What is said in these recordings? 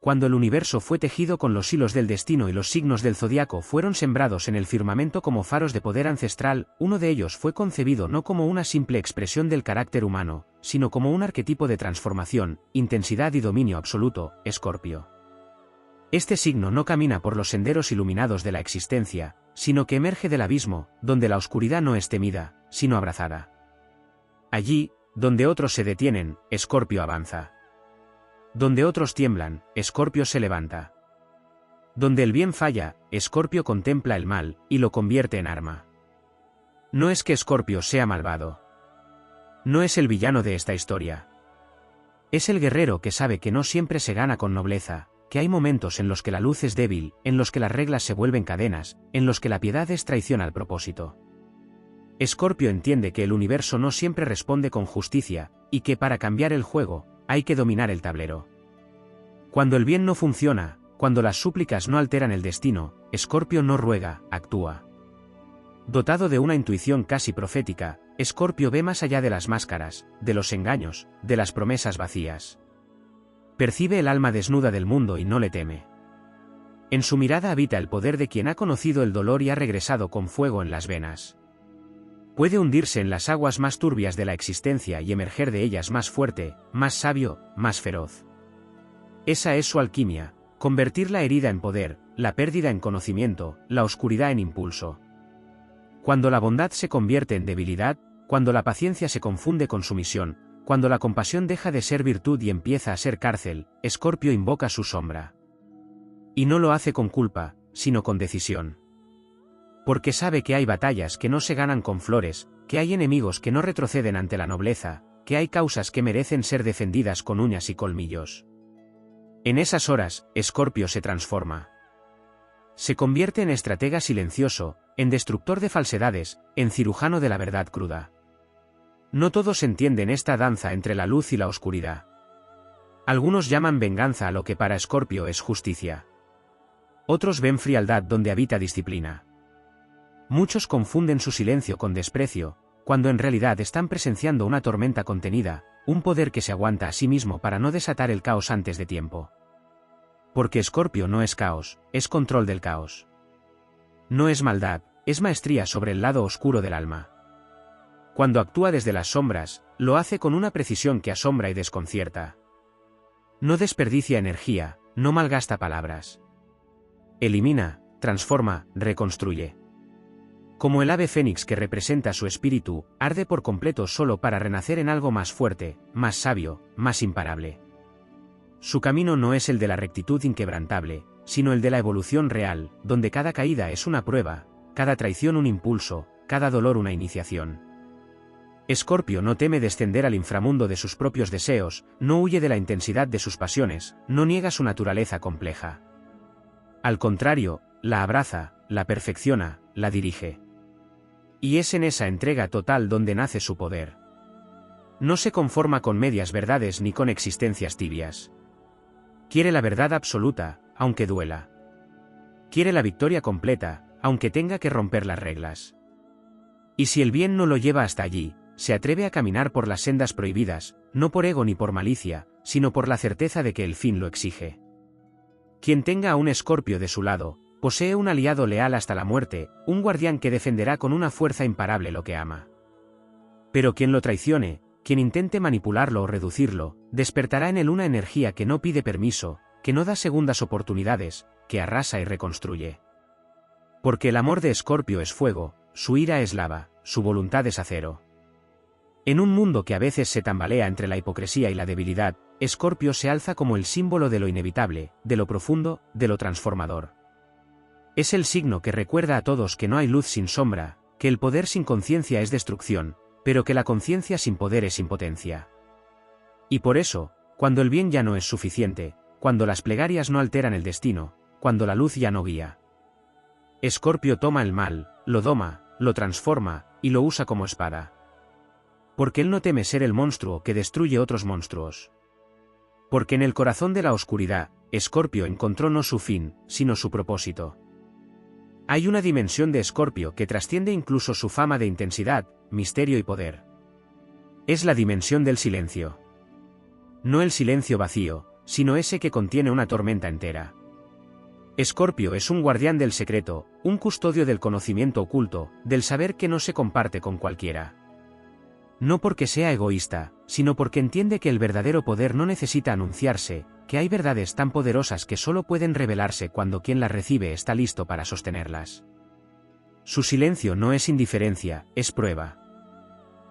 Cuando el universo fue tejido con los hilos del destino y los signos del zodiaco fueron sembrados en el firmamento como faros de poder ancestral, uno de ellos fue concebido no como una simple expresión del carácter humano, sino como un arquetipo de transformación, intensidad y dominio absoluto, Escorpio. Este signo no camina por los senderos iluminados de la existencia, sino que emerge del abismo, donde la oscuridad no es temida, sino abrazada. Allí, donde otros se detienen, Escorpio avanza. Donde otros tiemblan, Escorpio se levanta. Donde el bien falla, Escorpio contempla el mal, y lo convierte en arma. No es que Escorpio sea malvado. No es el villano de esta historia. Es el guerrero que sabe que no siempre se gana con nobleza, que hay momentos en los que la luz es débil, en los que las reglas se vuelven cadenas, en los que la piedad es traición al propósito. Escorpio entiende que el universo no siempre responde con justicia, y que para cambiar el juego, hay que dominar el tablero. Cuando el bien no funciona, cuando las súplicas no alteran el destino, Escorpio no ruega, actúa. Dotado de una intuición casi profética, Escorpio ve más allá de las máscaras, de los engaños, de las promesas vacías. Percibe el alma desnuda del mundo y no le teme. En su mirada habita el poder de quien ha conocido el dolor y ha regresado con fuego en las venas. Puede hundirse en las aguas más turbias de la existencia y emerger de ellas más fuerte, más sabio, más feroz. Esa es su alquimia, convertir la herida en poder, la pérdida en conocimiento, la oscuridad en impulso. Cuando la bondad se convierte en debilidad, cuando la paciencia se confunde con sumisión, cuando la compasión deja de ser virtud y empieza a ser cárcel, Escorpio invoca su sombra. Y no lo hace con culpa, sino con decisión. Porque sabe que hay batallas que no se ganan con flores, que hay enemigos que no retroceden ante la nobleza, que hay causas que merecen ser defendidas con uñas y colmillos. En esas horas, Escorpio se transforma. Se convierte en estratega silencioso, en destructor de falsedades, en cirujano de la verdad cruda. No todos entienden esta danza entre la luz y la oscuridad. Algunos llaman venganza a lo que para Escorpio es justicia. Otros ven frialdad donde habita disciplina. Muchos confunden su silencio con desprecio, cuando en realidad están presenciando una tormenta contenida, un poder que se aguanta a sí mismo para no desatar el caos antes de tiempo. Porque Escorpio no es caos, es control del caos. No es maldad, es maestría sobre el lado oscuro del alma. Cuando actúa desde las sombras, lo hace con una precisión que asombra y desconcierta. No desperdicia energía, no malgasta palabras. Elimina, transforma, reconstruye. Como el ave fénix que representa su espíritu, arde por completo solo para renacer en algo más fuerte, más sabio, más imparable. Su camino no es el de la rectitud inquebrantable, sino el de la evolución real, donde cada caída es una prueba, cada traición un impulso, cada dolor una iniciación. Escorpio no teme descender al inframundo de sus propios deseos, no huye de la intensidad de sus pasiones, no niega su naturaleza compleja. Al contrario, la abraza, la perfecciona, la dirige. Y es en esa entrega total donde nace su poder. No se conforma con medias verdades ni con existencias tibias. Quiere la verdad absoluta, aunque duela. Quiere la victoria completa, aunque tenga que romper las reglas. Y si el bien no lo lleva hasta allí, se atreve a caminar por las sendas prohibidas, no por ego ni por malicia, sino por la certeza de que el fin lo exige. Quien tenga a un Escorpio de su lado, posee un aliado leal hasta la muerte, un guardián que defenderá con una fuerza imparable lo que ama. Pero quien lo traicione, quien intente manipularlo o reducirlo, despertará en él una energía que no pide permiso, que no da segundas oportunidades, que arrasa y reconstruye. Porque el amor de Escorpio es fuego, su ira es lava, su voluntad es acero. En un mundo que a veces se tambalea entre la hipocresía y la debilidad, Escorpio se alza como el símbolo de lo inevitable, de lo profundo, de lo transformador. Es el signo que recuerda a todos que no hay luz sin sombra, que el poder sin conciencia es destrucción, pero que la conciencia sin poder es impotencia. Y por eso, cuando el bien ya no es suficiente, cuando las plegarias no alteran el destino, cuando la luz ya no guía, Escorpio toma el mal, lo doma, lo transforma, y lo usa como espada. Porque él no teme ser el monstruo que destruye otros monstruos. Porque en el corazón de la oscuridad, Escorpio encontró no su fin, sino su propósito. Hay una dimensión de Escorpio que trasciende incluso su fama de intensidad, misterio y poder. Es la dimensión del silencio. No el silencio vacío, sino ese que contiene una tormenta entera. Escorpio es un guardián del secreto, un custodio del conocimiento oculto, del saber que no se comparte con cualquiera. No porque sea egoísta, sino porque entiende que el verdadero poder no necesita anunciarse, que hay verdades tan poderosas que solo pueden revelarse cuando quien las recibe está listo para sostenerlas. Su silencio no es indiferencia, es prueba.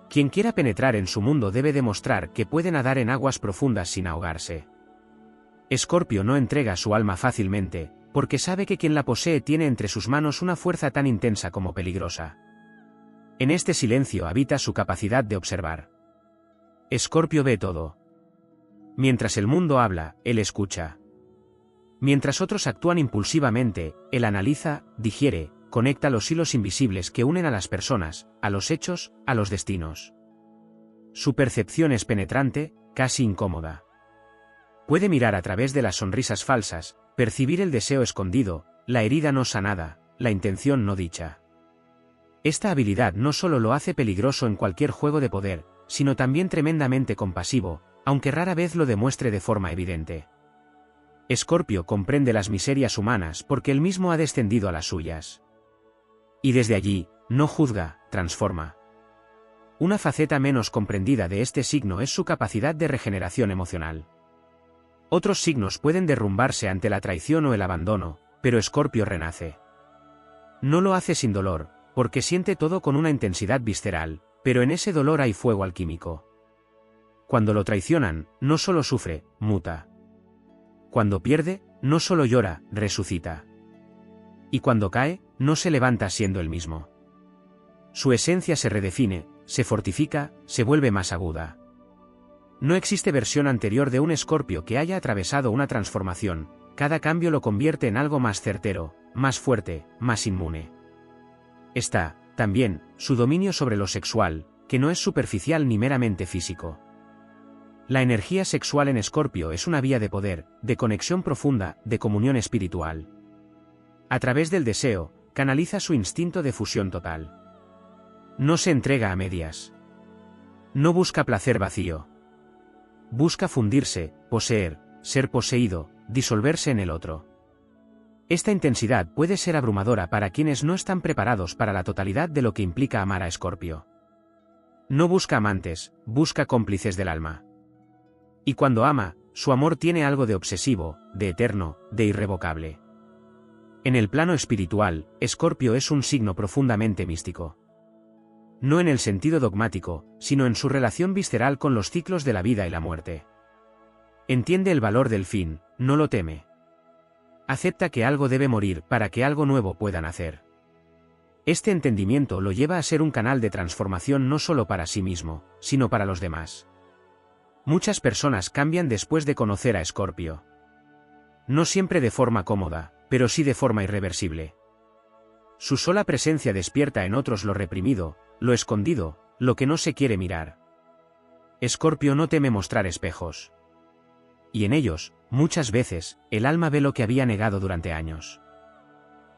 Quien quiera penetrar en su mundo debe demostrar que puede nadar en aguas profundas sin ahogarse. Escorpio no entrega su alma fácilmente, porque sabe que quien la posee tiene entre sus manos una fuerza tan intensa como peligrosa. En este silencio habita su capacidad de observar. Escorpio ve todo. Mientras el mundo habla, él escucha. Mientras otros actúan impulsivamente, él analiza, digiere, conecta los hilos invisibles que unen a las personas, a los hechos, a los destinos. Su percepción es penetrante, casi incómoda. Puede mirar a través de las sonrisas falsas, percibir el deseo escondido, la herida no sanada, la intención no dicha. Esta habilidad no solo lo hace peligroso en cualquier juego de poder, sino también tremendamente compasivo, aunque rara vez lo demuestre de forma evidente. Escorpio comprende las miserias humanas porque él mismo ha descendido a las suyas. Y desde allí, no juzga, transforma. Una faceta menos comprendida de este signo es su capacidad de regeneración emocional. Otros signos pueden derrumbarse ante la traición o el abandono, pero Escorpio renace. No lo hace sin dolor, porque siente todo con una intensidad visceral, pero en ese dolor hay fuego alquímico. Cuando lo traicionan, no solo sufre, muta. Cuando pierde, no solo llora, resucita. Y cuando cae, no se levanta siendo el mismo. Su esencia se redefine, se fortifica, se vuelve más aguda. No existe versión anterior de un Escorpio que haya atravesado una transformación, cada cambio lo convierte en algo más certero, más fuerte, más inmune. Está, también, su dominio sobre lo sexual, que no es superficial ni meramente físico. La energía sexual en Escorpio es una vía de poder, de conexión profunda, de comunión espiritual. A través del deseo, canaliza su instinto de fusión total. No se entrega a medias. No busca placer vacío. Busca fundirse, poseer, ser poseído, disolverse en el otro. Esta intensidad puede ser abrumadora para quienes no están preparados para la totalidad de lo que implica amar a Escorpio. No busca amantes, busca cómplices del alma. Y cuando ama, su amor tiene algo de obsesivo, de eterno, de irrevocable. En el plano espiritual, Escorpio es un signo profundamente místico. No en el sentido dogmático, sino en su relación visceral con los ciclos de la vida y la muerte. Entiende el valor del fin, no lo teme. Acepta que algo debe morir para que algo nuevo pueda nacer. Este entendimiento lo lleva a ser un canal de transformación no solo para sí mismo, sino para los demás. Muchas personas cambian después de conocer a Escorpio. No siempre de forma cómoda, pero sí de forma irreversible. Su sola presencia despierta en otros lo reprimido, lo escondido, lo que no se quiere mirar. Escorpio no teme mostrar espejos. Y en ellos, muchas veces, el alma ve lo que había negado durante años.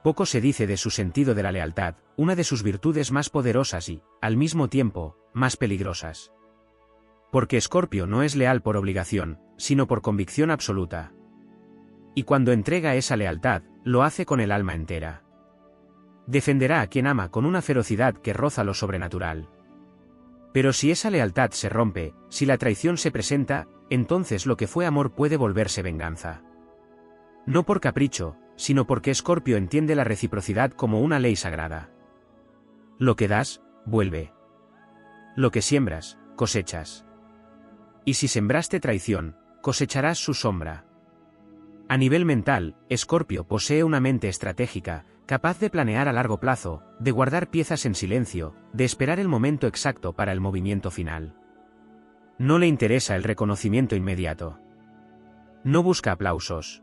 Poco se dice de su sentido de la lealtad, una de sus virtudes más poderosas y, al mismo tiempo, más peligrosas. Porque Escorpio no es leal por obligación, sino por convicción absoluta. Y cuando entrega esa lealtad, lo hace con el alma entera. Defenderá a quien ama con una ferocidad que roza lo sobrenatural. Pero si esa lealtad se rompe, si la traición se presenta, entonces lo que fue amor puede volverse venganza. No por capricho, sino porque Escorpio entiende la reciprocidad como una ley sagrada. Lo que das, vuelve. Lo que siembras, cosechas. Y si sembraste traición, cosecharás su sombra. A nivel mental, Escorpio posee una mente estratégica, capaz de planear a largo plazo, de guardar piezas en silencio, de esperar el momento exacto para el movimiento final. No le interesa el reconocimiento inmediato. No busca aplausos.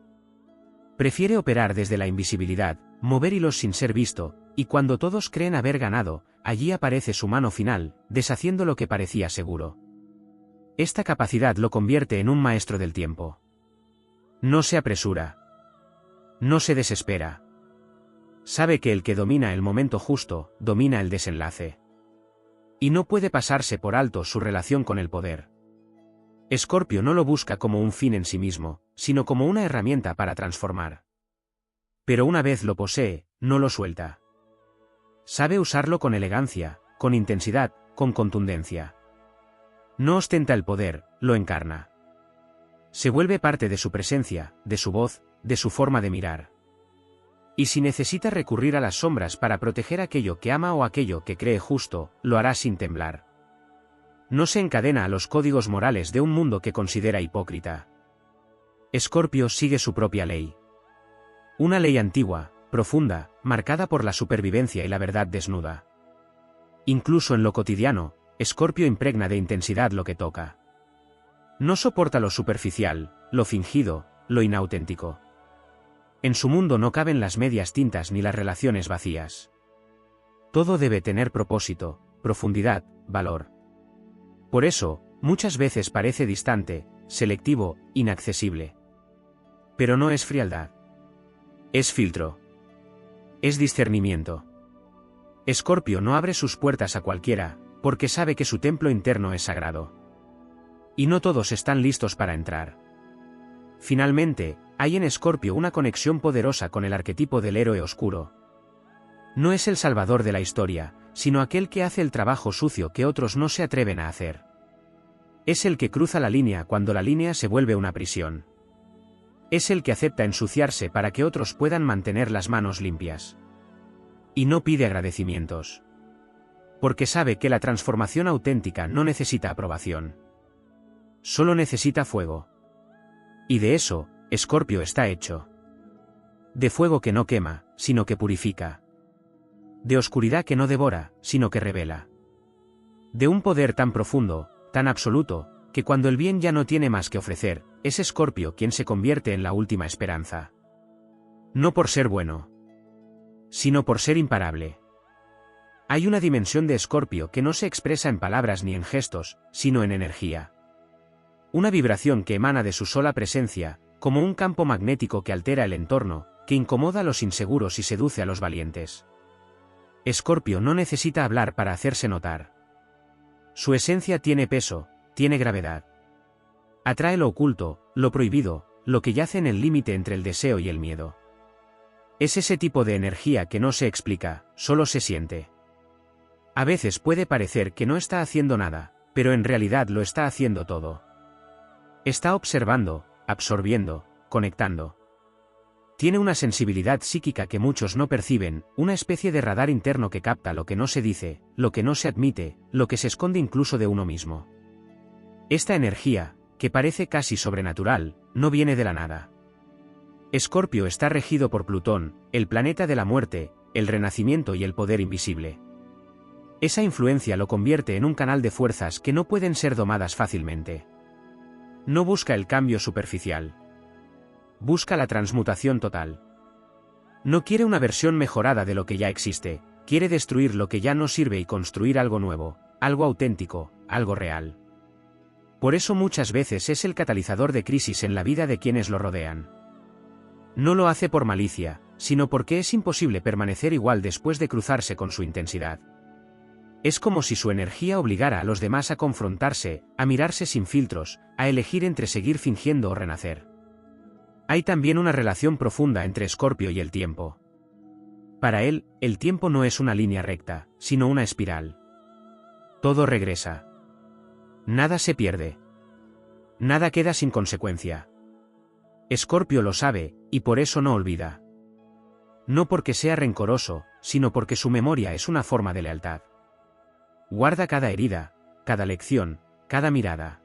Prefiere operar desde la invisibilidad, mover hilos sin ser visto, y cuando todos creen haber ganado, allí aparece su mano final, deshaciendo lo que parecía seguro. Esta capacidad lo convierte en un maestro del tiempo. No se apresura. No se desespera. Sabe que el que domina el momento justo, domina el desenlace. Y no puede pasarse por alto su relación con el poder. Escorpio no lo busca como un fin en sí mismo, sino como una herramienta para transformar. Pero una vez lo posee, no lo suelta. Sabe usarlo con elegancia, con intensidad, con contundencia. No ostenta el poder, lo encarna. Se vuelve parte de su presencia, de su voz, de su forma de mirar. Y si necesita recurrir a las sombras para proteger aquello que ama o aquello que cree justo, lo hará sin temblar. No se encadena a los códigos morales de un mundo que considera hipócrita. Escorpio sigue su propia ley. Una ley antigua, profunda, marcada por la supervivencia y la verdad desnuda. Incluso en lo cotidiano, Escorpio impregna de intensidad lo que toca. No soporta lo superficial, lo fingido, lo inauténtico. En su mundo no caben las medias tintas ni las relaciones vacías. Todo debe tener propósito, profundidad, valor. Por eso, muchas veces parece distante, selectivo, inaccesible. Pero no es frialdad. Es filtro. Es discernimiento. Escorpio no abre sus puertas a cualquiera, porque sabe que su templo interno es sagrado. Y no todos están listos para entrar. Finalmente, hay en Escorpio una conexión poderosa con el arquetipo del héroe oscuro. No es el salvador de la historia, sino aquel que hace el trabajo sucio que otros no se atreven a hacer. Es el que cruza la línea cuando la línea se vuelve una prisión. Es el que acepta ensuciarse para que otros puedan mantener las manos limpias. Y no pide agradecimientos. Porque sabe que la transformación auténtica no necesita aprobación. Solo necesita fuego. Y de eso, Escorpio está hecho. De fuego que no quema, sino que purifica. De oscuridad que no devora, sino que revela. De un poder tan profundo, tan absoluto, que cuando el bien ya no tiene más que ofrecer, es Escorpio quien se convierte en la última esperanza. No por ser bueno, sino por ser imparable. Hay una dimensión de Escorpio que no se expresa en palabras ni en gestos, sino en energía. Una vibración que emana de su sola presencia, como un campo magnético que altera el entorno, que incomoda a los inseguros y seduce a los valientes. Escorpio no necesita hablar para hacerse notar. Su esencia tiene peso, tiene gravedad. Atrae lo oculto, lo prohibido, lo que yace en el límite entre el deseo y el miedo. Es ese tipo de energía que no se explica, solo se siente. A veces puede parecer que no está haciendo nada, pero en realidad lo está haciendo todo. Está observando, absorbiendo, conectando. Tiene una sensibilidad psíquica que muchos no perciben, una especie de radar interno que capta lo que no se dice, lo que no se admite, lo que se esconde incluso de uno mismo. Esta energía, que parece casi sobrenatural, no viene de la nada. Escorpio está regido por Plutón, el planeta de la muerte, el renacimiento y el poder invisible. Esa influencia lo convierte en un canal de fuerzas que no pueden ser domadas fácilmente. No busca el cambio superficial. Busca la transmutación total. No quiere una versión mejorada de lo que ya existe, quiere destruir lo que ya no sirve y construir algo nuevo, algo auténtico, algo real. Por eso muchas veces es el catalizador de crisis en la vida de quienes lo rodean. No lo hace por malicia, sino porque es imposible permanecer igual después de cruzarse con su intensidad. Es como si su energía obligara a los demás a confrontarse, a mirarse sin filtros, a elegir entre seguir fingiendo o renacer. Hay también una relación profunda entre Escorpio y el tiempo. Para él, el tiempo no es una línea recta, sino una espiral. Todo regresa. Nada se pierde. Nada queda sin consecuencia. Escorpio lo sabe, y por eso no olvida. No porque sea rencoroso, sino porque su memoria es una forma de lealtad. Guarda cada herida, cada lección, cada mirada.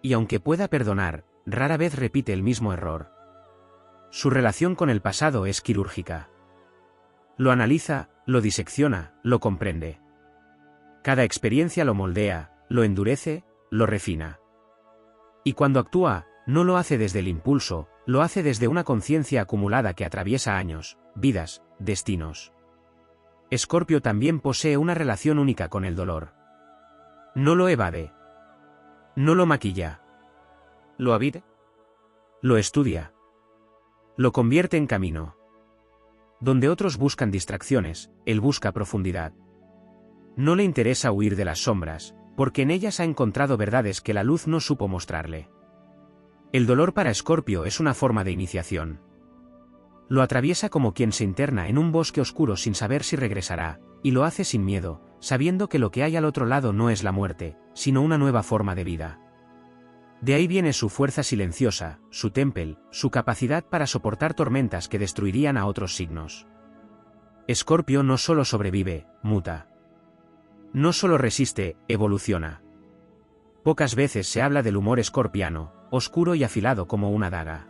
Y aunque pueda perdonar, rara vez repite el mismo error. Su relación con el pasado es quirúrgica. Lo analiza, lo disecciona, lo comprende. Cada experiencia lo moldea, lo endurece, lo refina. Y cuando actúa, no lo hace desde el impulso, lo hace desde una conciencia acumulada que atraviesa años, vidas, destinos. Escorpio también posee una relación única con el dolor. No lo evade. No lo maquilla. ¿Lo habita? Lo estudia. Lo convierte en camino. Donde otros buscan distracciones, él busca profundidad. No le interesa huir de las sombras, porque en ellas ha encontrado verdades que la luz no supo mostrarle. El dolor para Escorpio es una forma de iniciación. Lo atraviesa como quien se interna en un bosque oscuro sin saber si regresará, y lo hace sin miedo, sabiendo que lo que hay al otro lado no es la muerte, sino una nueva forma de vida. De ahí viene su fuerza silenciosa, su temple, su capacidad para soportar tormentas que destruirían a otros signos. Escorpio no solo sobrevive, muta. No solo resiste, evoluciona. Pocas veces se habla del humor escorpiano, oscuro y afilado como una daga.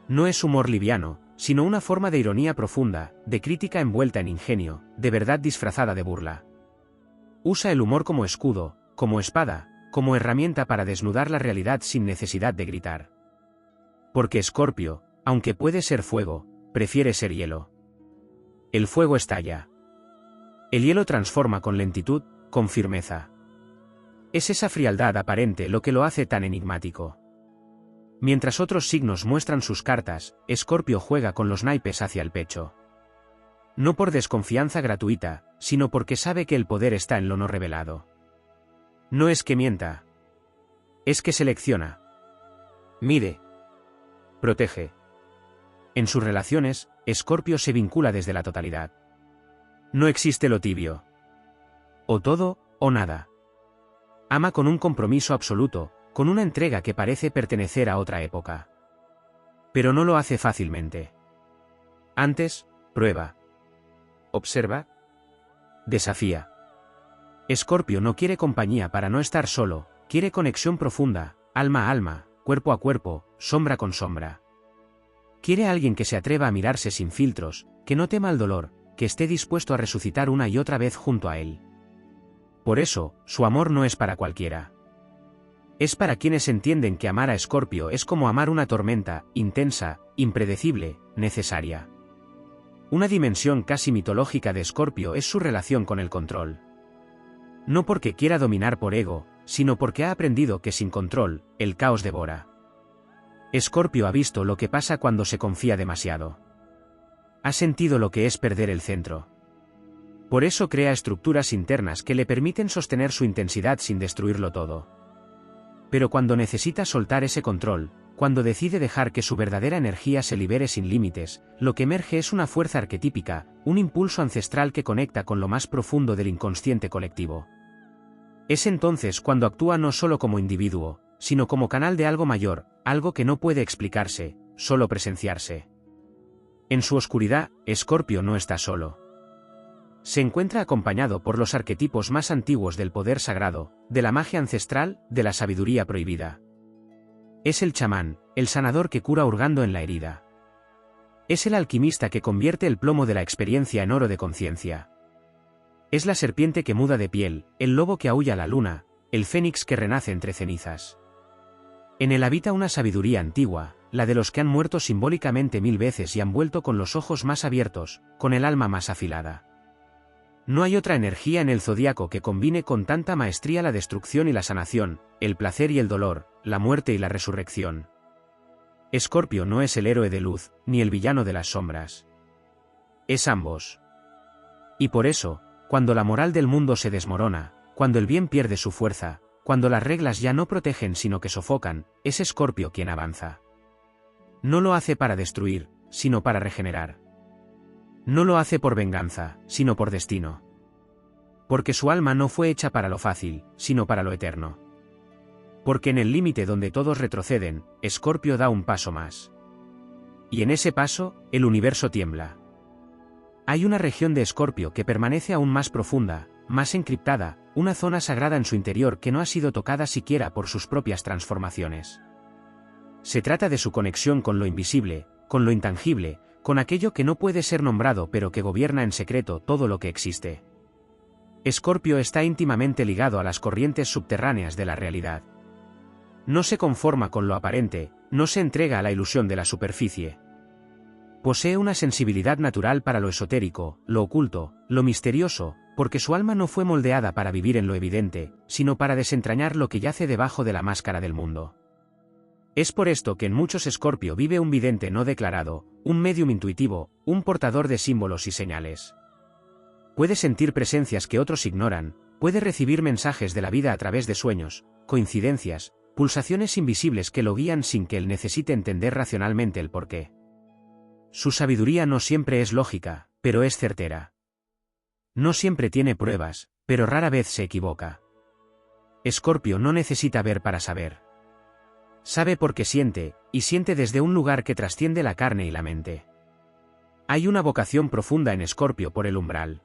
No es humor liviano, sino una forma de ironía profunda, de crítica envuelta en ingenio, de verdad disfrazada de burla. Usa el humor como escudo, como espada, como herramienta para desnudar la realidad sin necesidad de gritar. Porque Escorpio, aunque puede ser fuego, prefiere ser hielo. El fuego estalla. El hielo transforma con lentitud, con firmeza. Es esa frialdad aparente lo que lo hace tan enigmático. Mientras otros signos muestran sus cartas, Escorpio juega con los naipes hacia el pecho. No por desconfianza gratuita, sino porque sabe que el poder está en lo no revelado. No es que mienta. Es que selecciona. Mide. Protege. En sus relaciones, Escorpio se vincula desde la totalidad. No existe lo tibio. O todo, o nada. Ama con un compromiso absoluto, con una entrega que parece pertenecer a otra época. Pero no lo hace fácilmente. Antes, prueba. Observa. Desafía. Escorpio no quiere compañía para no estar solo, quiere conexión profunda, alma a alma, cuerpo a cuerpo, sombra con sombra. Quiere a alguien que se atreva a mirarse sin filtros, que no tema el dolor, que esté dispuesto a resucitar una y otra vez junto a él. Por eso, su amor no es para cualquiera. Es para quienes entienden que amar a Escorpio es como amar una tormenta, intensa, impredecible, necesaria. Una dimensión casi mitológica de Escorpio es su relación con el control. No porque quiera dominar por ego, sino porque ha aprendido que sin control, el caos devora. Escorpio ha visto lo que pasa cuando se confía demasiado. Ha sentido lo que es perder el centro. Por eso crea estructuras internas que le permiten sostener su intensidad sin destruirlo todo. Pero cuando necesita soltar ese control, cuando decide dejar que su verdadera energía se libere sin límites, lo que emerge es una fuerza arquetípica, un impulso ancestral que conecta con lo más profundo del inconsciente colectivo. Es entonces cuando actúa no solo como individuo, sino como canal de algo mayor, algo que no puede explicarse, solo presenciarse. En su oscuridad, Escorpio no está solo. Se encuentra acompañado por los arquetipos más antiguos del poder sagrado, de la magia ancestral, de la sabiduría prohibida. Es el chamán, el sanador que cura hurgando en la herida. Es el alquimista que convierte el plomo de la experiencia en oro de conciencia. Es la serpiente que muda de piel, el lobo que aúlla a la luna, el fénix que renace entre cenizas. En él habita una sabiduría antigua, la de los que han muerto simbólicamente 1000 veces y han vuelto con los ojos más abiertos, con el alma más afilada. No hay otra energía en el zodiaco que combine con tanta maestría la destrucción y la sanación, el placer y el dolor, la muerte y la resurrección. Escorpio no es el héroe de luz, ni el villano de las sombras. Es ambos. Y por eso, cuando la moral del mundo se desmorona, cuando el bien pierde su fuerza, cuando las reglas ya no protegen sino que sofocan, es Escorpio quien avanza. No lo hace para destruir, sino para regenerar. No lo hace por venganza, sino por destino. Porque su alma no fue hecha para lo fácil, sino para lo eterno. Porque en el límite donde todos retroceden, Escorpio da un paso más. Y en ese paso, el universo tiembla. Hay una región de Escorpio que permanece aún más profunda, más encriptada, una zona sagrada en su interior que no ha sido tocada siquiera por sus propias transformaciones. Se trata de su conexión con lo invisible, con lo intangible, con aquello que no puede ser nombrado pero que gobierna en secreto todo lo que existe. Escorpio está íntimamente ligado a las corrientes subterráneas de la realidad. No se conforma con lo aparente, no se entrega a la ilusión de la superficie. Posee una sensibilidad natural para lo esotérico, lo oculto, lo misterioso, porque su alma no fue moldeada para vivir en lo evidente, sino para desentrañar lo que yace debajo de la máscara del mundo. Es por esto que en muchos Escorpio vive un vidente no declarado, un médium intuitivo, un portador de símbolos y señales. Puede sentir presencias que otros ignoran, puede recibir mensajes de la vida a través de sueños, coincidencias, pulsaciones invisibles que lo guían sin que él necesite entender racionalmente el porqué. Su sabiduría no siempre es lógica, pero es certera. No siempre tiene pruebas, pero rara vez se equivoca. Escorpio no necesita ver para saber. Sabe porque siente, y siente desde un lugar que trasciende la carne y la mente. Hay una vocación profunda en Escorpio por el umbral.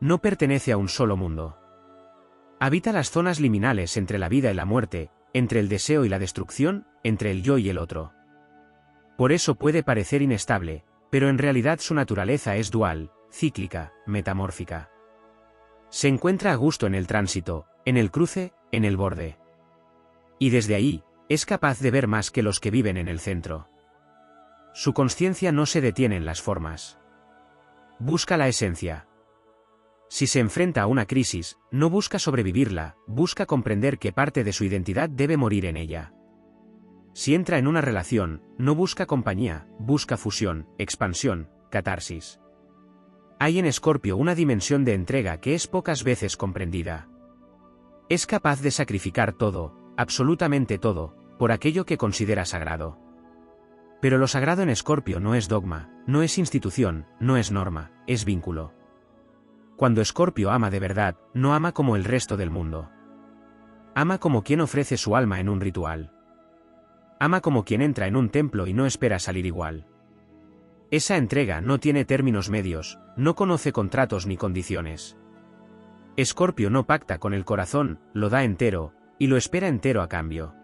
No pertenece a un solo mundo. Habita las zonas liminales entre la vida y la muerte, entre el deseo y la destrucción, entre el yo y el otro. Por eso puede parecer inestable, pero en realidad su naturaleza es dual, cíclica, metamórfica. Se encuentra a gusto en el tránsito, en el cruce, en el borde. Y desde ahí, es capaz de ver más que los que viven en el centro. Su consciencia no se detiene en las formas. Busca la esencia. Si se enfrenta a una crisis, no busca sobrevivirla, busca comprender que parte de su identidad debe morir en ella. Si entra en una relación, no busca compañía, busca fusión, expansión, catarsis. Hay en Escorpio una dimensión de entrega que es pocas veces comprendida. Es capaz de sacrificar todo, absolutamente todo, por aquello que considera sagrado. Pero lo sagrado en Escorpio no es dogma, no es institución, no es norma, es vínculo. Cuando Escorpio ama de verdad, no ama como el resto del mundo. Ama como quien ofrece su alma en un ritual. Ama como quien entra en un templo y no espera salir igual. Esa entrega no tiene términos medios, no conoce contratos ni condiciones. Escorpio no pacta con el corazón, lo da entero, y lo espera entero a cambio.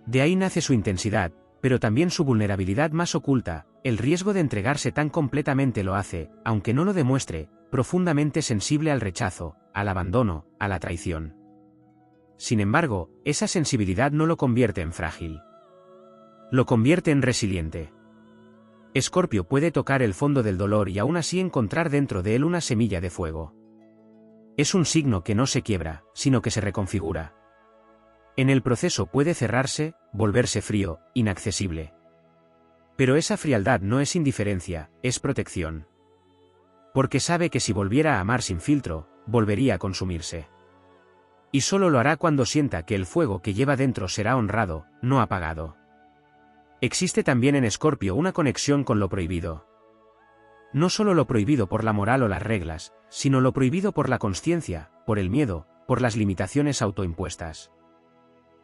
De ahí nace su intensidad, pero también su vulnerabilidad más oculta, el riesgo de entregarse tan completamente lo hace, aunque no lo demuestre, profundamente sensible al rechazo, al abandono, a la traición. Sin embargo, esa sensibilidad no lo convierte en frágil. Lo convierte en resiliente. Escorpio puede tocar el fondo del dolor y aún así encontrar dentro de él una semilla de fuego. Es un signo que no se quiebra, sino que se reconfigura. En el proceso puede cerrarse, volverse frío, inaccesible. Pero esa frialdad no es indiferencia, es protección. Porque sabe que si volviera a amar sin filtro, volvería a consumirse. Y solo lo hará cuando sienta que el fuego que lleva dentro será honrado, no apagado. Existe también en Escorpio una conexión con lo prohibido. No solo lo prohibido por la moral o las reglas, sino lo prohibido por la consciencia, por el miedo, por las limitaciones autoimpuestas.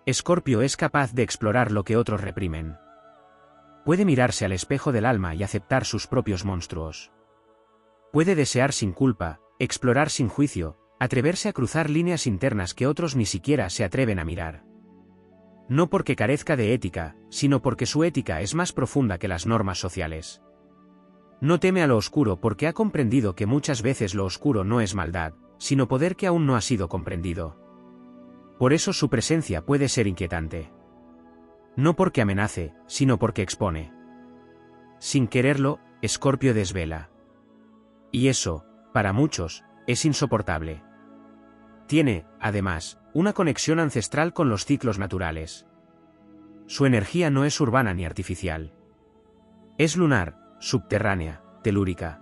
Escorpio es capaz de explorar lo que otros reprimen. Puede mirarse al espejo del alma y aceptar sus propios monstruos. Puede desear sin culpa, explorar sin juicio, atreverse a cruzar líneas internas que otros ni siquiera se atreven a mirar. No porque carezca de ética, sino porque su ética es más profunda que las normas sociales. No teme a lo oscuro porque ha comprendido que muchas veces lo oscuro no es maldad, sino poder que aún no ha sido comprendido. Por eso su presencia puede ser inquietante. No porque amenace, sino porque expone. Sin quererlo, Escorpio desvela. Y eso, para muchos, es insoportable. Tiene, además, una conexión ancestral con los ciclos naturales. Su energía no es urbana ni artificial. Es lunar, subterránea, telúrica.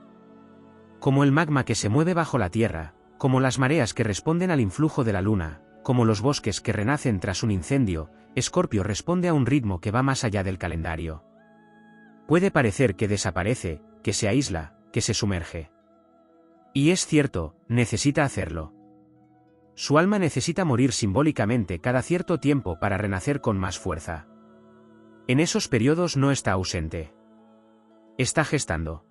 Como el magma que se mueve bajo la tierra, como las mareas que responden al influjo de la luna, como los bosques que renacen tras un incendio, Escorpio responde a un ritmo que va más allá del calendario. Puede parecer que desaparece, que se aísla, que se sumerge. Y es cierto, necesita hacerlo. Su alma necesita morir simbólicamente cada cierto tiempo para renacer con más fuerza. En esos periodos no está ausente. Está gestando.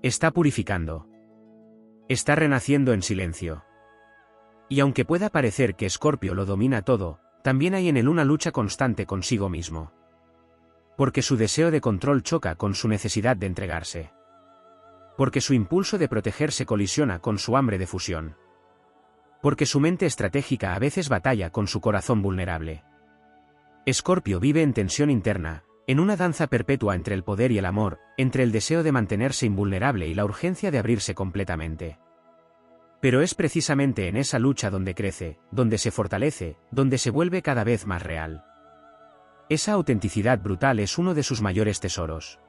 Está purificando. Está renaciendo en silencio. Y aunque pueda parecer que Escorpio lo domina todo, también hay en él una lucha constante consigo mismo. Porque su deseo de control choca con su necesidad de entregarse. Porque su impulso de protegerse colisiona con su hambre de fusión. Porque su mente estratégica a veces batalla con su corazón vulnerable. Escorpio vive en tensión interna, en una danza perpetua entre el poder y el amor, entre el deseo de mantenerse invulnerable y la urgencia de abrirse completamente. Pero es precisamente en esa lucha donde crece, donde se fortalece, donde se vuelve cada vez más real. Esa autenticidad brutal es uno de sus mayores tesoros.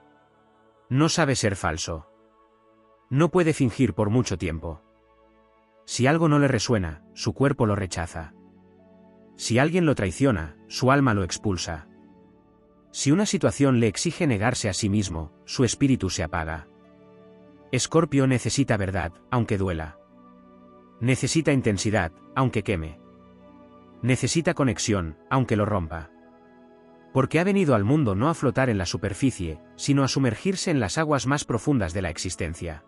No sabe ser falso. No puede fingir por mucho tiempo. Si algo no le resuena, su cuerpo lo rechaza. Si alguien lo traiciona, su alma lo expulsa. Si una situación le exige negarse a sí mismo, su espíritu se apaga. Escorpio necesita verdad, aunque duela. Necesita intensidad, aunque queme. Necesita conexión, aunque lo rompa. Porque ha venido al mundo no a flotar en la superficie, sino a sumergirse en las aguas más profundas de la existencia.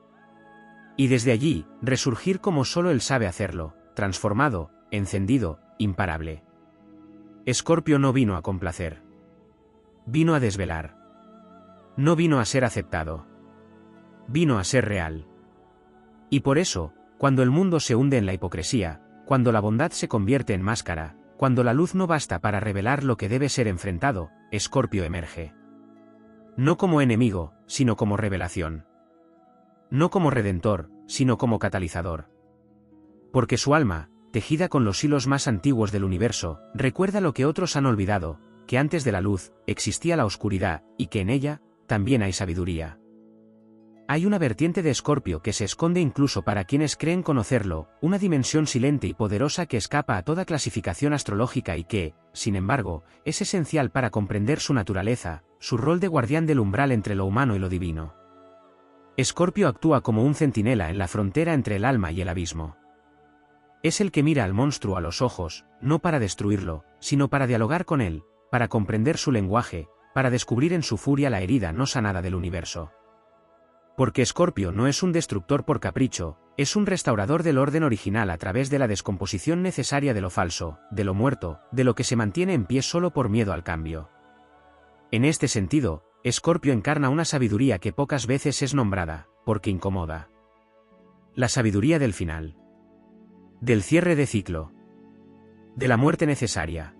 Y desde allí, resurgir como solo él sabe hacerlo, transformado, encendido, imparable. Escorpio no vino a complacer. Vino a desvelar. No vino a ser aceptado. Vino a ser real. Y por eso, cuando el mundo se hunde en la hipocresía, cuando la bondad se convierte en máscara, cuando la luz no basta para revelar lo que debe ser enfrentado, Escorpio emerge. No como enemigo, sino como revelación. No como redentor, sino como catalizador. Porque su alma, tejida con los hilos más antiguos del universo, recuerda lo que otros han olvidado, que antes de la luz, existía la oscuridad, y que en ella, también hay sabiduría. Hay una vertiente de Escorpio que se esconde incluso para quienes creen conocerlo, una dimensión silente y poderosa que escapa a toda clasificación astrológica y que, sin embargo, es esencial para comprender su naturaleza, su rol de guardián del umbral entre lo humano y lo divino. Escorpio actúa como un centinela en la frontera entre el alma y el abismo. Es el que mira al monstruo a los ojos, no para destruirlo, sino para dialogar con él, para comprender su lenguaje, para descubrir en su furia la herida no sanada del universo. Porque Escorpio no es un destructor por capricho, es un restaurador del orden original a través de la descomposición necesaria de lo falso, de lo muerto, de lo que se mantiene en pie solo por miedo al cambio. En este sentido, Escorpio encarna una sabiduría que pocas veces es nombrada, porque incomoda. La sabiduría del final. Del cierre de ciclo. De la muerte necesaria.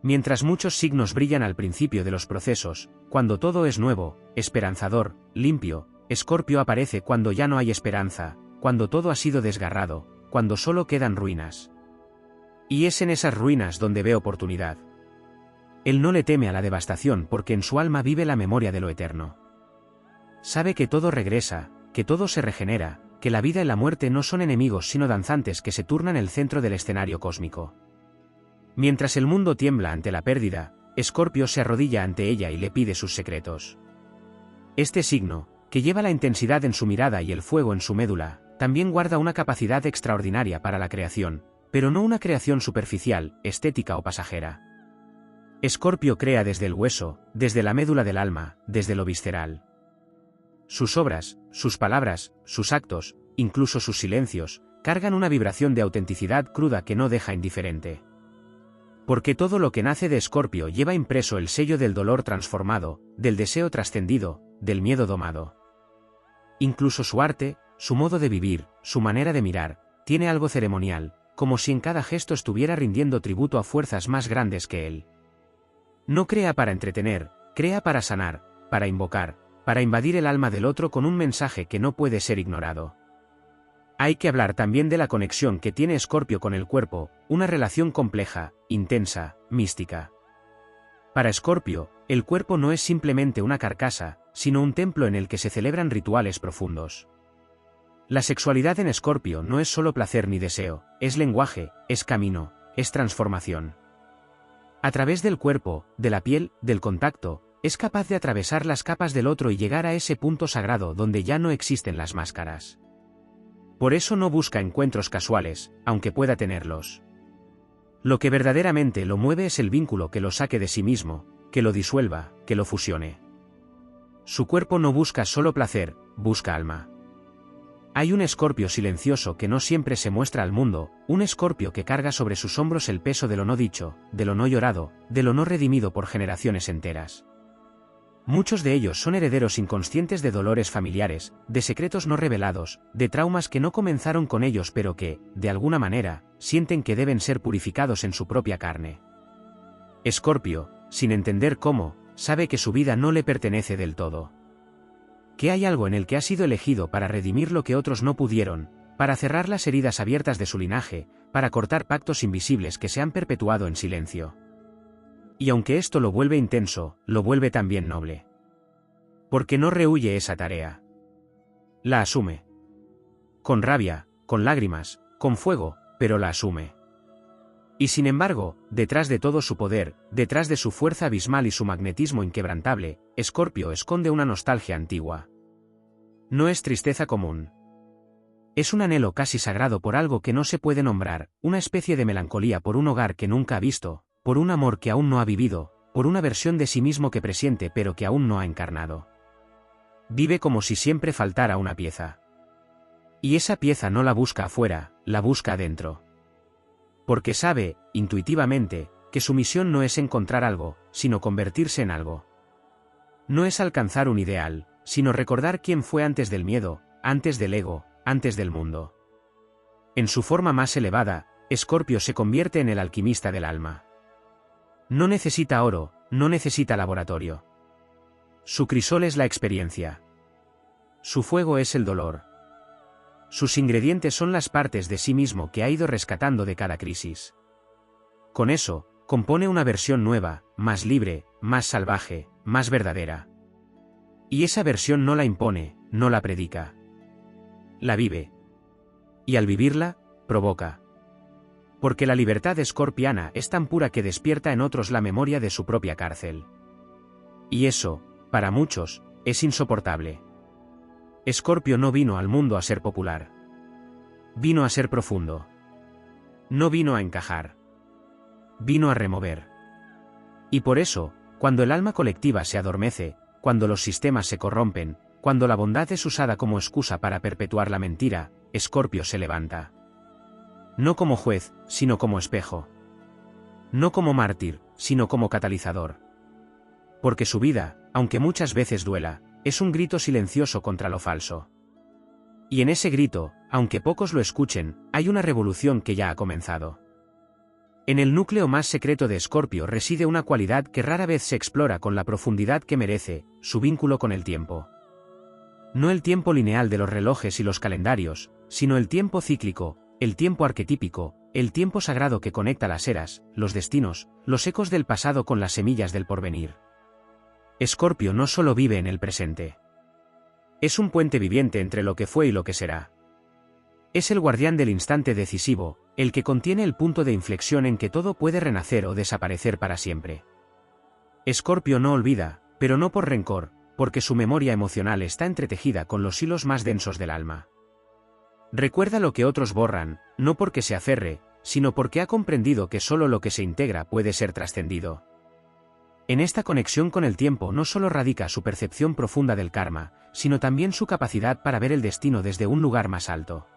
Mientras muchos signos brillan al principio de los procesos, cuando todo es nuevo, esperanzador, limpio, Escorpio aparece cuando ya no hay esperanza, cuando todo ha sido desgarrado, cuando solo quedan ruinas. Y es en esas ruinas donde ve oportunidad. Él no le teme a la devastación porque en su alma vive la memoria de lo eterno. Sabe que todo regresa, que todo se regenera, que la vida y la muerte no son enemigos sino danzantes que se turnan el centro del escenario cósmico. Mientras el mundo tiembla ante la pérdida, Escorpio se arrodilla ante ella y le pide sus secretos. Este signo, que lleva la intensidad en su mirada y el fuego en su médula, también guarda una capacidad extraordinaria para la creación, pero no una creación superficial, estética o pasajera. Escorpio crea desde el hueso, desde la médula del alma, desde lo visceral. Sus obras, sus palabras, sus actos, incluso sus silencios, cargan una vibración de autenticidad cruda que no deja indiferente. Porque todo lo que nace de Escorpio lleva impreso el sello del dolor transformado, del deseo trascendido, del miedo domado. Incluso su arte, su modo de vivir, su manera de mirar, tiene algo ceremonial, como si en cada gesto estuviera rindiendo tributo a fuerzas más grandes que él. No crea para entretener, crea para sanar, para invocar, para invadir el alma del otro con un mensaje que no puede ser ignorado. Hay que hablar también de la conexión que tiene Escorpio con el cuerpo, una relación compleja, intensa, mística. Para Escorpio, el cuerpo no es simplemente una carcasa, sino un templo en el que se celebran rituales profundos. La sexualidad en Escorpio no es solo placer ni deseo, es lenguaje, es camino, es transformación. A través del cuerpo, de la piel, del contacto, es capaz de atravesar las capas del otro y llegar a ese punto sagrado donde ya no existen las máscaras. Por eso no busca encuentros casuales, aunque pueda tenerlos. Lo que verdaderamente lo mueve es el vínculo que lo saque de sí mismo, que lo disuelva, que lo fusione. Su cuerpo no busca solo placer, busca alma. Hay un Escorpio silencioso que no siempre se muestra al mundo, un Escorpio que carga sobre sus hombros el peso de lo no dicho, de lo no llorado, de lo no redimido por generaciones enteras. Muchos de ellos son herederos inconscientes de dolores familiares, de secretos no revelados, de traumas que no comenzaron con ellos pero que, de alguna manera, sienten que deben ser purificados en su propia carne. Escorpio, sin entender cómo, sabe que su vida no le pertenece del todo. Que hay algo en el que ha sido elegido para redimir lo que otros no pudieron, para cerrar las heridas abiertas de su linaje, para cortar pactos invisibles que se han perpetuado en silencio. Y aunque esto lo vuelve intenso, lo vuelve también noble. Porque no rehúye esa tarea. La asume. Con rabia, con lágrimas, con fuego, pero la asume. Y sin embargo, detrás de todo su poder, detrás de su fuerza abismal y su magnetismo inquebrantable, Escorpio esconde una nostalgia antigua. No es tristeza común. Es un anhelo casi sagrado por algo que no se puede nombrar, una especie de melancolía por un hogar que nunca ha visto, por un amor que aún no ha vivido, por una versión de sí mismo que presiente pero que aún no ha encarnado. Vive como si siempre faltara una pieza. Y esa pieza no la busca afuera, la busca adentro. Porque sabe, intuitivamente, que su misión no es encontrar algo, sino convertirse en algo. No es alcanzar un ideal, sino recordar quién fue antes del miedo, antes del ego, antes del mundo. En su forma más elevada, Escorpio se convierte en el alquimista del alma. No necesita oro, no necesita laboratorio. Su crisol es la experiencia. Su fuego es el dolor. Sus ingredientes son las partes de sí mismo que ha ido rescatando de cada crisis. Con eso, compone una versión nueva, más libre, más salvaje, más verdadera. Y esa versión no la impone, no la predica. La vive. Y al vivirla, provoca. Porque la libertad escorpiana es tan pura que despierta en otros la memoria de su propia cárcel. Y eso, para muchos, es insoportable. Escorpio no vino al mundo a ser popular. Vino a ser profundo. No vino a encajar. Vino a remover. Y por eso, cuando el alma colectiva se adormece, cuando los sistemas se corrompen, cuando la bondad es usada como excusa para perpetuar la mentira, Escorpio se levanta. No como juez, sino como espejo. No como mártir, sino como catalizador. Porque su vida, aunque muchas veces duela, es un grito silencioso contra lo falso. Y en ese grito, aunque pocos lo escuchen, hay una revolución que ya ha comenzado. En el núcleo más secreto de Escorpio reside una cualidad que rara vez se explora con la profundidad que merece, su vínculo con el tiempo. No el tiempo lineal de los relojes y los calendarios, sino el tiempo cíclico, el tiempo arquetípico, el tiempo sagrado que conecta las eras, los destinos, los ecos del pasado con las semillas del porvenir. Escorpio no solo vive en el presente. Es un puente viviente entre lo que fue y lo que será. Es el guardián del instante decisivo, el que contiene el punto de inflexión en que todo puede renacer o desaparecer para siempre. Escorpio no olvida, pero no por rencor, porque su memoria emocional está entretejida con los hilos más densos del alma. Recuerda lo que otros borran, no porque se aferre, sino porque ha comprendido que solo lo que se integra puede ser trascendido. En esta conexión con el tiempo no solo radica su percepción profunda del karma, sino también su capacidad para ver el destino desde un lugar más alto.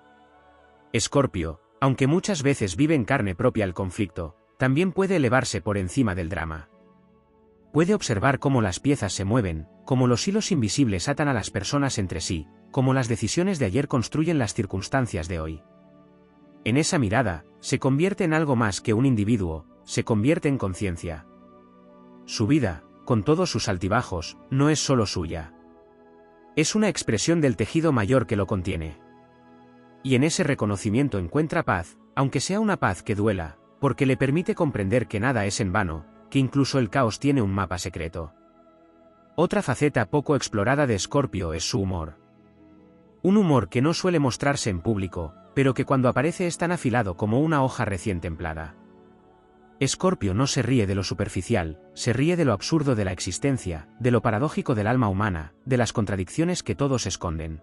Escorpio, aunque muchas veces vive en carne propia el conflicto, también puede elevarse por encima del drama. Puede observar cómo las piezas se mueven, cómo los hilos invisibles atan a las personas entre sí, cómo las decisiones de ayer construyen las circunstancias de hoy. En esa mirada, se convierte en algo más que un individuo, se convierte en conciencia. Su vida, con todos sus altibajos, no es solo suya. Es una expresión del tejido mayor que lo contiene. Y en ese reconocimiento encuentra paz, aunque sea una paz que duela, porque le permite comprender que nada es en vano, que incluso el caos tiene un mapa secreto. Otra faceta poco explorada de Escorpio es su humor. Un humor que no suele mostrarse en público, pero que cuando aparece es tan afilado como una hoja recién templada. Escorpio no se ríe de lo superficial, se ríe de lo absurdo de la existencia, de lo paradójico del alma humana, de las contradicciones que todos esconden.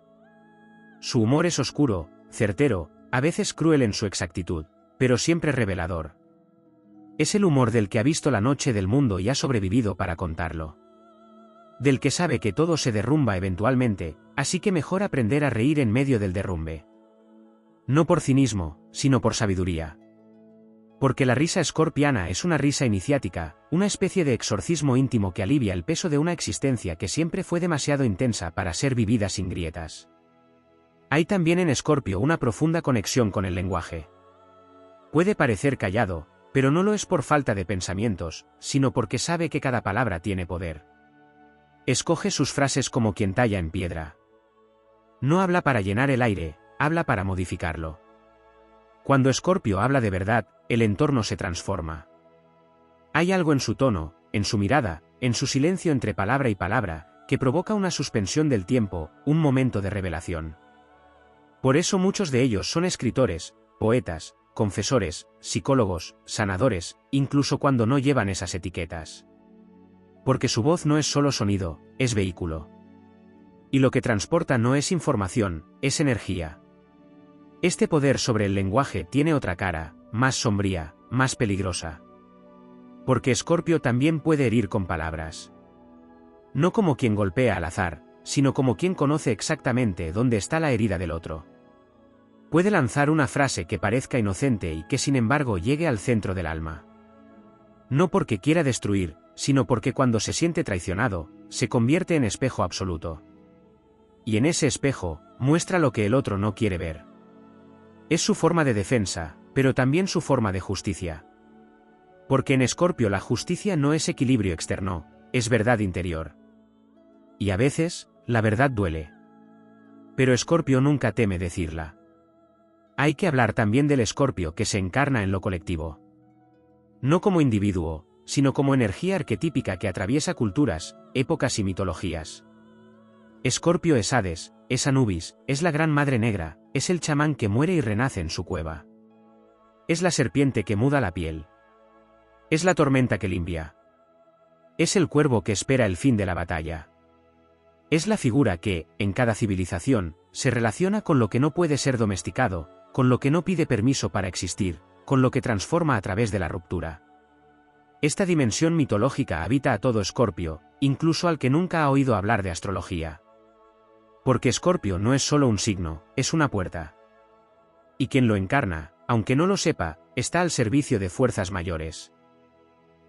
Su humor es oscuro, certero, a veces cruel en su exactitud, pero siempre revelador. Es el humor del que ha visto la noche del mundo y ha sobrevivido para contarlo. Del que sabe que todo se derrumba eventualmente, así que mejor aprender a reír en medio del derrumbe. No por cinismo, sino por sabiduría. Porque la risa escorpiana es una risa iniciática, una especie de exorcismo íntimo que alivia el peso de una existencia que siempre fue demasiado intensa para ser vivida sin grietas. Hay también en Escorpio una profunda conexión con el lenguaje. Puede parecer callado, pero no lo es por falta de pensamientos, sino porque sabe que cada palabra tiene poder. Escoge sus frases como quien talla en piedra. No habla para llenar el aire, habla para modificarlo. Cuando Escorpio habla de verdad, el entorno se transforma. Hay algo en su tono, en su mirada, en su silencio entre palabra y palabra, que provoca una suspensión del tiempo, un momento de revelación. Por eso muchos de ellos son escritores, poetas, confesores, psicólogos, sanadores, incluso cuando no llevan esas etiquetas. Porque su voz no es solo sonido, es vehículo. Y lo que transporta no es información, es energía. Este poder sobre el lenguaje tiene otra cara, más sombría, más peligrosa. Porque Escorpio también puede herir con palabras. No como quien golpea al azar, sino como quien conoce exactamente dónde está la herida del otro. Puede lanzar una frase que parezca inocente y que sin embargo llegue al centro del alma. No porque quiera destruir, sino porque cuando se siente traicionado, se convierte en espejo absoluto. Y en ese espejo, muestra lo que el otro no quiere ver. Es su forma de defensa, pero también su forma de justicia. Porque en Escorpio la justicia no es equilibrio externo, es verdad interior. Y a veces, la verdad duele. Pero Escorpio nunca teme decirla. Hay que hablar también del Escorpio que se encarna en lo colectivo. No como individuo, sino como energía arquetípica que atraviesa culturas, épocas y mitologías. Escorpio es Hades, es Anubis, es la gran madre negra, es el chamán que muere y renace en su cueva. Es la serpiente que muda la piel. Es la tormenta que limpia. Es el cuervo que espera el fin de la batalla. Es la figura que, en cada civilización, se relaciona con lo que no puede ser domesticado, con lo que no pide permiso para existir, con lo que transforma a través de la ruptura. Esta dimensión mitológica habita a todo Escorpio, incluso al que nunca ha oído hablar de astrología. Porque Escorpio no es solo un signo, es una puerta. Y quien lo encarna, aunque no lo sepa, está al servicio de fuerzas mayores.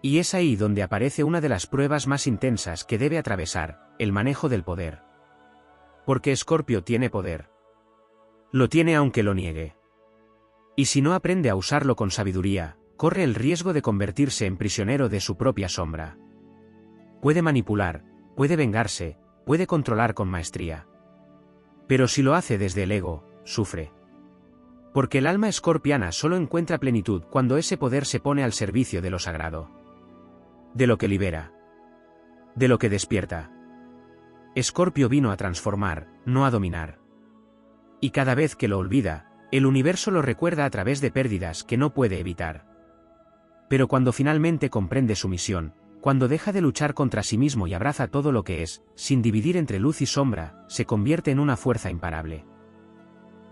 Y es ahí donde aparece una de las pruebas más intensas que debe atravesar, el manejo del poder. Porque Escorpio tiene poder. Lo tiene aunque lo niegue. Y si no aprende a usarlo con sabiduría, corre el riesgo de convertirse en prisionero de su propia sombra. Puede manipular, puede vengarse, puede controlar con maestría. Pero si lo hace desde el ego, sufre. Porque el alma escorpiana solo encuentra plenitud cuando ese poder se pone al servicio de lo sagrado. De lo que libera. De lo que despierta. Escorpio vino a transformar, no a dominar. Y cada vez que lo olvida, el universo lo recuerda a través de pérdidas que no puede evitar. Pero cuando finalmente comprende su misión, cuando deja de luchar contra sí mismo y abraza todo lo que es, sin dividir entre luz y sombra, se convierte en una fuerza imparable.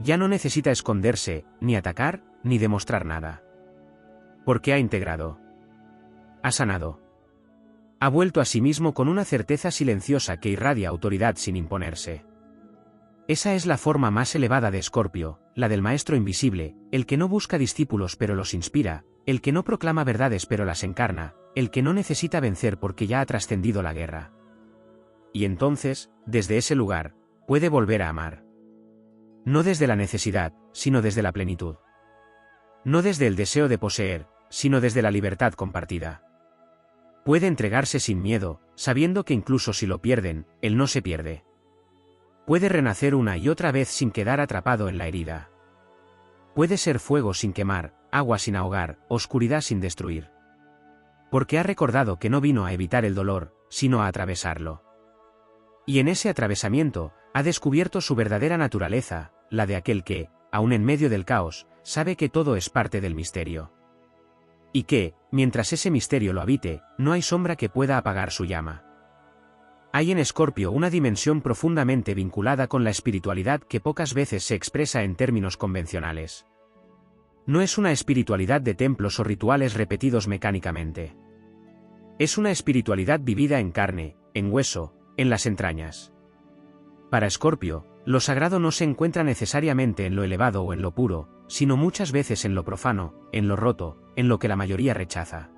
Ya no necesita esconderse, ni atacar, ni demostrar nada. Porque ha integrado. Ha sanado. Ha vuelto a sí mismo con una certeza silenciosa que irradia autoridad sin imponerse. Esa es la forma más elevada de Escorpio, la del maestro invisible, el que no busca discípulos pero los inspira, el que no proclama verdades pero las encarna, el que no necesita vencer porque ya ha trascendido la guerra. Y entonces, desde ese lugar, puede volver a amar. No desde la necesidad, sino desde la plenitud. No desde el deseo de poseer, sino desde la libertad compartida. Puede entregarse sin miedo, sabiendo que incluso si lo pierden, él no se pierde. Puede renacer una y otra vez sin quedar atrapado en la herida. Puede ser fuego sin quemar, agua sin ahogar, oscuridad sin destruir. Porque ha recordado que no vino a evitar el dolor, sino a atravesarlo. Y en ese atravesamiento, ha descubierto su verdadera naturaleza, la de aquel que, aun en medio del caos, sabe que todo es parte del misterio. Y que, mientras ese misterio lo habite, no hay sombra que pueda apagar su llama. Hay en Escorpio una dimensión profundamente vinculada con la espiritualidad que pocas veces se expresa en términos convencionales. No es una espiritualidad de templos o rituales repetidos mecánicamente. Es una espiritualidad vivida en carne, en hueso, en las entrañas. Para Escorpio, lo sagrado no se encuentra necesariamente en lo elevado o en lo puro, sino muchas veces en lo profano, en lo roto, en lo que la mayoría rechaza.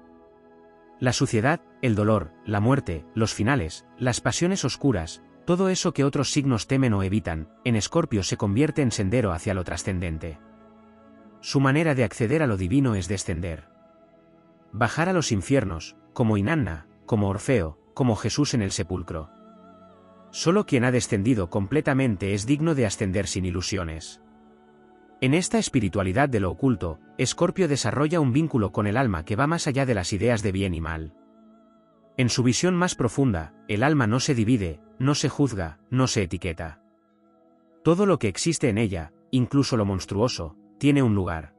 La suciedad, el dolor, la muerte, los finales, las pasiones oscuras, todo eso que otros signos temen o evitan, en Escorpio se convierte en sendero hacia lo trascendente. Su manera de acceder a lo divino es descender. Bajar a los infiernos, como Inanna, como Orfeo, como Jesús en el sepulcro. Solo quien ha descendido completamente es digno de ascender sin ilusiones. En esta espiritualidad de lo oculto, Escorpio desarrolla un vínculo con el alma que va más allá de las ideas de bien y mal. En su visión más profunda, el alma no se divide, no se juzga, no se etiqueta. Todo lo que existe en ella, incluso lo monstruoso, tiene un lugar.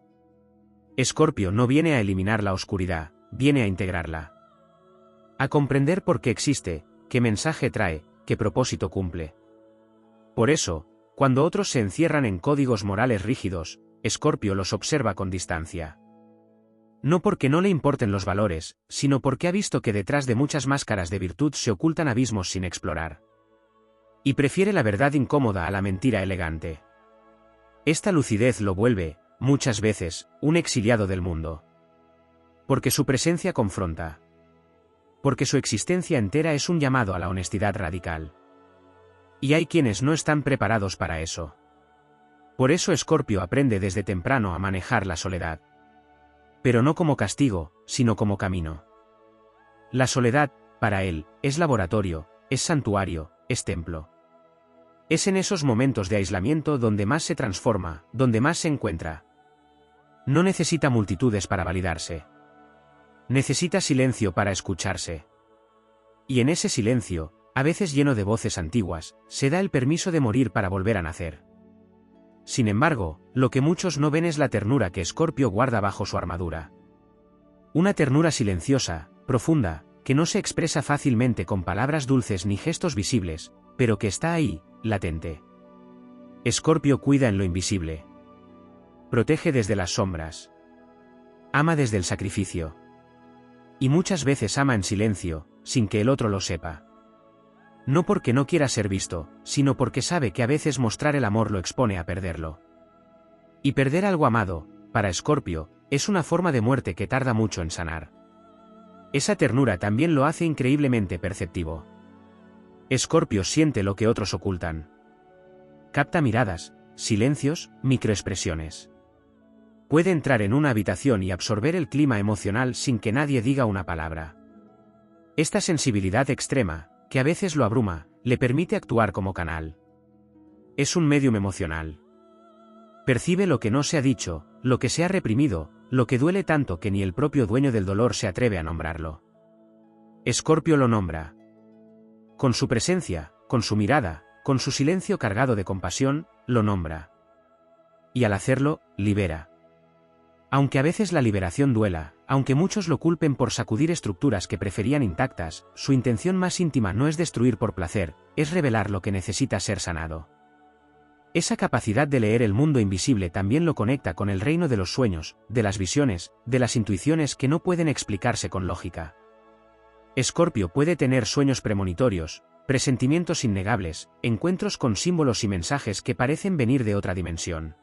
Escorpio no viene a eliminar la oscuridad, viene a integrarla. A comprender por qué existe, qué mensaje trae, qué propósito cumple. Por eso, cuando otros se encierran en códigos morales rígidos, Escorpio los observa con distancia. No porque no le importen los valores, sino porque ha visto que detrás de muchas máscaras de virtud se ocultan abismos sin explorar. Y prefiere la verdad incómoda a la mentira elegante. Esta lucidez lo vuelve, muchas veces, un exiliado del mundo. Porque su presencia confronta. Porque su existencia entera es un llamado a la honestidad radical. Y hay quienes no están preparados para eso. Por eso Escorpio aprende desde temprano a manejar la soledad. Pero no como castigo, sino como camino. La soledad, para él, es laboratorio, es santuario, es templo. Es en esos momentos de aislamiento donde más se transforma, donde más se encuentra. No necesita multitudes para validarse. Necesita silencio para escucharse. Y en ese silencio, a veces lleno de voces antiguas, se da el permiso de morir para volver a nacer. Sin embargo, lo que muchos no ven es la ternura que Escorpio guarda bajo su armadura. Una ternura silenciosa, profunda, que no se expresa fácilmente con palabras dulces ni gestos visibles, pero que está ahí, latente. Escorpio cuida en lo invisible. Protege desde las sombras. Ama desde el sacrificio. Y muchas veces ama en silencio, sin que el otro lo sepa. No porque no quiera ser visto, sino porque sabe que a veces mostrar el amor lo expone a perderlo. Y perder algo amado, para Escorpio, es una forma de muerte que tarda mucho en sanar. Esa ternura también lo hace increíblemente perceptivo. Escorpio siente lo que otros ocultan. Capta miradas, silencios, microexpresiones. Puede entrar en una habitación y absorber el clima emocional sin que nadie diga una palabra. Esta sensibilidad extrema, que a veces lo abruma, le permite actuar como canal. Es un medium emocional. Percibe lo que no se ha dicho, lo que se ha reprimido, lo que duele tanto que ni el propio dueño del dolor se atreve a nombrarlo. Escorpio lo nombra. Con su presencia, con su mirada, con su silencio cargado de compasión, lo nombra. Y al hacerlo, libera. Aunque a veces la liberación duela, aunque muchos lo culpen por sacudir estructuras que preferían intactas, su intención más íntima no es destruir por placer, es revelar lo que necesita ser sanado. Esa capacidad de leer el mundo invisible también lo conecta con el reino de los sueños, de las visiones, de las intuiciones que no pueden explicarse con lógica. Escorpio puede tener sueños premonitorios, presentimientos innegables, encuentros con símbolos y mensajes que parecen venir de otra dimensión.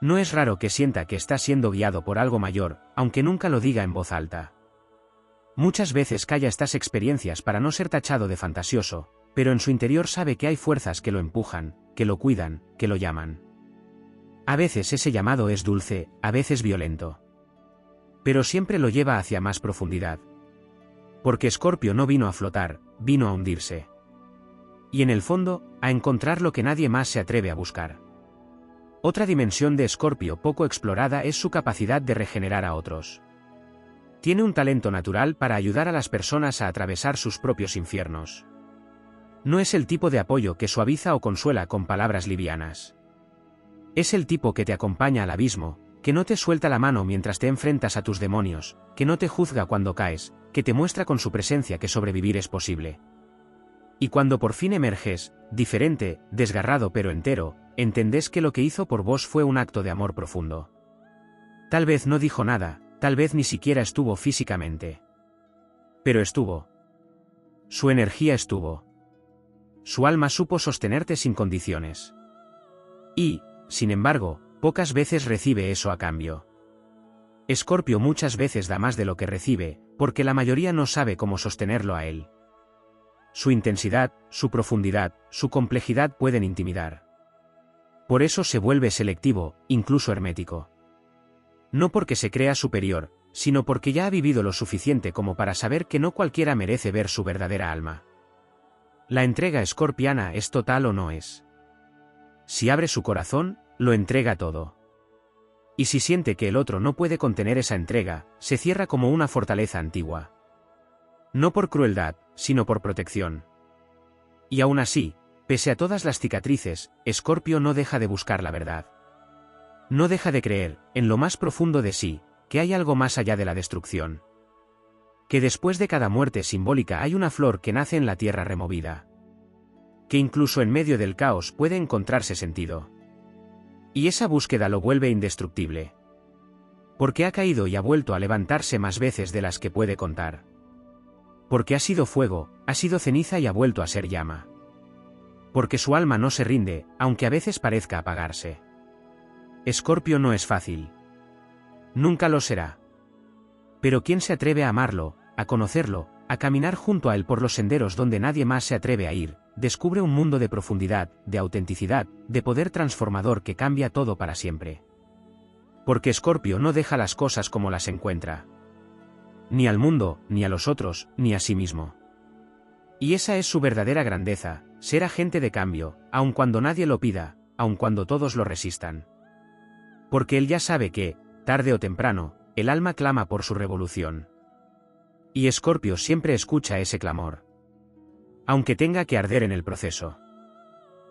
No es raro que sienta que está siendo guiado por algo mayor, aunque nunca lo diga en voz alta. Muchas veces calla estas experiencias para no ser tachado de fantasioso, pero en su interior sabe que hay fuerzas que lo empujan, que lo cuidan, que lo llaman. A veces ese llamado es dulce, a veces violento. Pero siempre lo lleva hacia más profundidad. Porque Escorpio no vino a flotar, vino a hundirse. Y en el fondo, a encontrar lo que nadie más se atreve a buscar. Otra dimensión de Escorpio poco explorada es su capacidad de regenerar a otros. Tiene un talento natural para ayudar a las personas a atravesar sus propios infiernos. No es el tipo de apoyo que suaviza o consuela con palabras livianas. Es el tipo que te acompaña al abismo, que no te suelta la mano mientras te enfrentas a tus demonios, que no te juzga cuando caes, que te muestra con su presencia que sobrevivir es posible. Y cuando por fin emerges, diferente, desgarrado pero entero, entendés que lo que hizo por vos fue un acto de amor profundo. Tal vez no dijo nada, tal vez ni siquiera estuvo físicamente. Pero estuvo. Su energía estuvo. Su alma supo sostenerte sin condiciones. Y, sin embargo, pocas veces recibe eso a cambio. Escorpio muchas veces da más de lo que recibe, porque la mayoría no sabe cómo sostenerlo a él. Su intensidad, su profundidad, su complejidad pueden intimidar. Por eso se vuelve selectivo, incluso hermético. No porque se crea superior, sino porque ya ha vivido lo suficiente como para saber que no cualquiera merece ver su verdadera alma. La entrega escorpiana es total o no es. Si abre su corazón, lo entrega todo. Y si siente que el otro no puede contener esa entrega, se cierra como una fortaleza antigua. No por crueldad, sino por protección. Y aún así, Pese a todas las cicatrices, Escorpio no deja de buscar la verdad. No deja de creer, en lo más profundo de sí, que hay algo más allá de la destrucción. Que después de cada muerte simbólica hay una flor que nace en la tierra removida. Que incluso en medio del caos puede encontrarse sentido. Y esa búsqueda lo vuelve indestructible. Porque ha caído y ha vuelto a levantarse más veces de las que puede contar. Porque ha sido fuego, ha sido ceniza y ha vuelto a ser llama. Porque su alma no se rinde, aunque a veces parezca apagarse. Escorpio no es fácil. Nunca lo será. Pero ¿quién se atreve a amarlo, a conocerlo, a caminar junto a él por los senderos donde nadie más se atreve a ir, descubre un mundo de profundidad, de autenticidad, de poder transformador que cambia todo para siempre? Porque Escorpio no deja las cosas como las encuentra. Ni al mundo, ni a los otros, ni a sí mismo. Y esa es su verdadera grandeza, ser agente de cambio, aun cuando nadie lo pida, aun cuando todos lo resistan. Porque él ya sabe que, tarde o temprano, el alma clama por su revolución. Y Escorpio siempre escucha ese clamor. Aunque tenga que arder en el proceso.